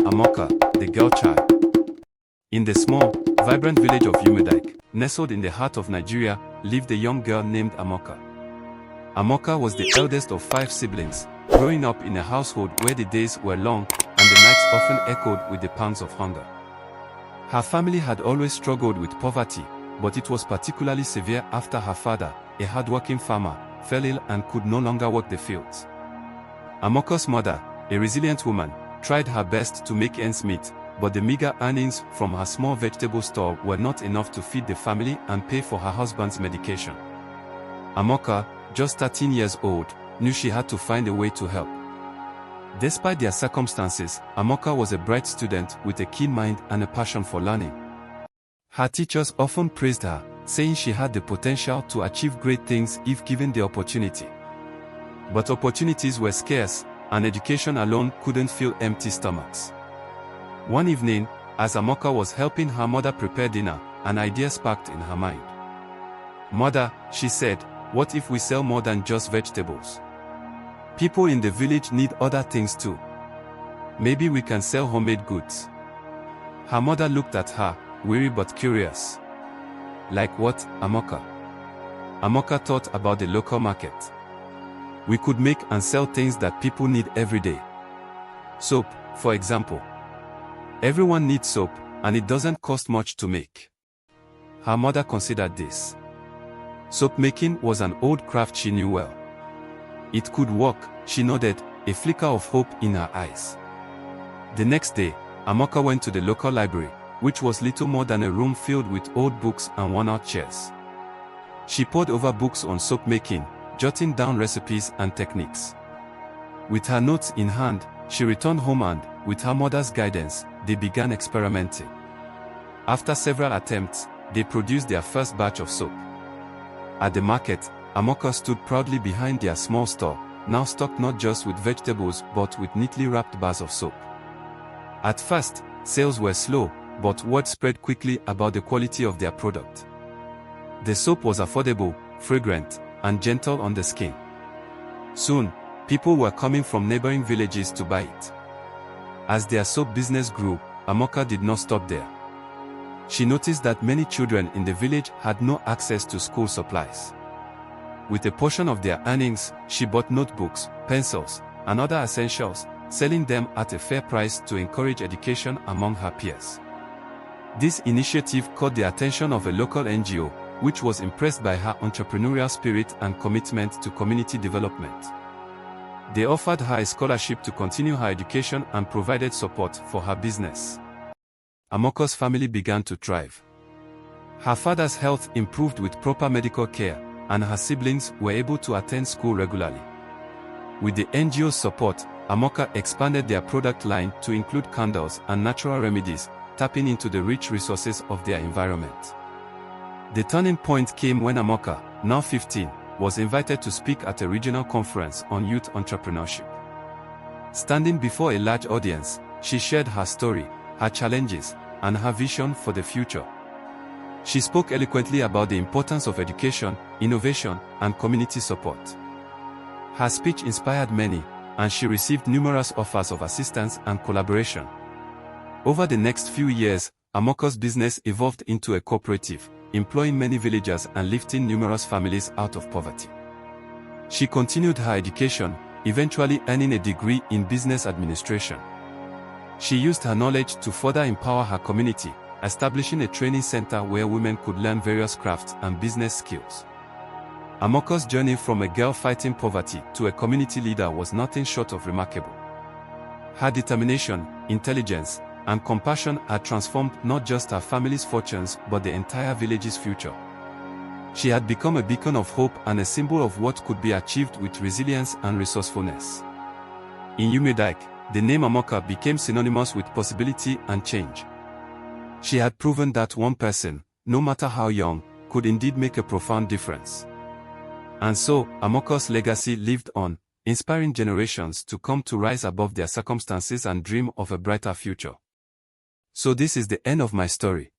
Amoka, the girl child. In the small, vibrant village of Umuadik, nestled in the heart of Nigeria, lived a young girl named Amoka. Amoka was the eldest of 5 siblings, growing up in a household where the days were long and the nights often echoed with the pangs of hunger. Her family had always struggled with poverty, but it was particularly severe after her father, a hardworking farmer, fell ill and could no longer work the fields. Amoka's mother, a resilient woman, tried her best to make ends meet, but the meager earnings from her small vegetable store were not enough to feed the family and pay for her husband's medication. Amoka, just 13 years old, knew she had to find a way to help. Despite their circumstances, Amoka was a bright student with a keen mind and a passion for learning. Her teachers often praised her, saying she had the potential to achieve great things if given the opportunity. But opportunities were scarce, and education alone couldn't fill empty stomachs. One evening, as Amoka was helping her mother prepare dinner, an idea sparked in her mind. "Mother," she said, "what if we sell more than just vegetables? People in the village need other things too. Maybe we can sell homemade goods." Her mother looked at her, weary but curious. "Like what, Amoka?" Amoka thought about the local market. "We could make and sell things that people need every day. Soap, for example. Everyone needs soap, and it doesn't cost much to make." Her mother considered this. Soap making was an old craft she knew well. It could work, she nodded, a flicker of hope in her eyes. The next day, Amoka went to the local library, which was little more than a room filled with old books and worn-out chairs. She pored over books on soap making, jotting down recipes and techniques. With her notes in hand, she returned home and, with her mother's guidance, they began experimenting. After several attempts, they produced their first batch of soap. At the market, Amoka stood proudly behind their small store, now stocked not just with vegetables but with neatly wrapped bars of soap. At first, sales were slow, but word spread quickly about the quality of their product. The soap was affordable, fragrant, and gentle on the skin. Soon, people were coming from neighboring villages to buy it. As their soap business grew, Amoka did not stop there. She noticed that many children in the village had no access to school supplies. With a portion of their earnings, she bought notebooks, pencils, and other essentials, selling them at a fair price to encourage education among her peers. This initiative caught the attention of a local NGO, which was impressed by her entrepreneurial spirit and commitment to community development. They offered her a scholarship to continue her education and provided support for her business. Amoka's family began to thrive. Her father's health improved with proper medical care, and her siblings were able to attend school regularly. With the NGO's support, Amoka expanded their product line to include candles and natural remedies, tapping into the rich resources of their environment. The turning point came when Amoka, now 15, was invited to speak at a regional conference on youth entrepreneurship. Standing before a large audience, she shared her story, her challenges, and her vision for the future. She spoke eloquently about the importance of education, innovation, and community support. Her speech inspired many, and she received numerous offers of assistance and collaboration. Over the next few years, Amoka's business evolved into a cooperative, employing many villagers and lifting numerous families out of poverty. She continued her education, eventually earning a degree in business administration. She used her knowledge to further empower her community, establishing a training center where women could learn various crafts and business skills. Amoka's journey from a girl fighting poverty to a community leader was nothing short of remarkable. Her determination, intelligence, and compassion had transformed not just her family's fortunes but the entire village's future. She had become a beacon of hope and a symbol of what could be achieved with resilience and resourcefulness. In Umuadik, the name Amoka became synonymous with possibility and change. She had proven that one person, no matter how young, could indeed make a profound difference. And so, Amoka's legacy lived on, inspiring generations to come to rise above their circumstances and dream of a brighter future. So this is the end of my story.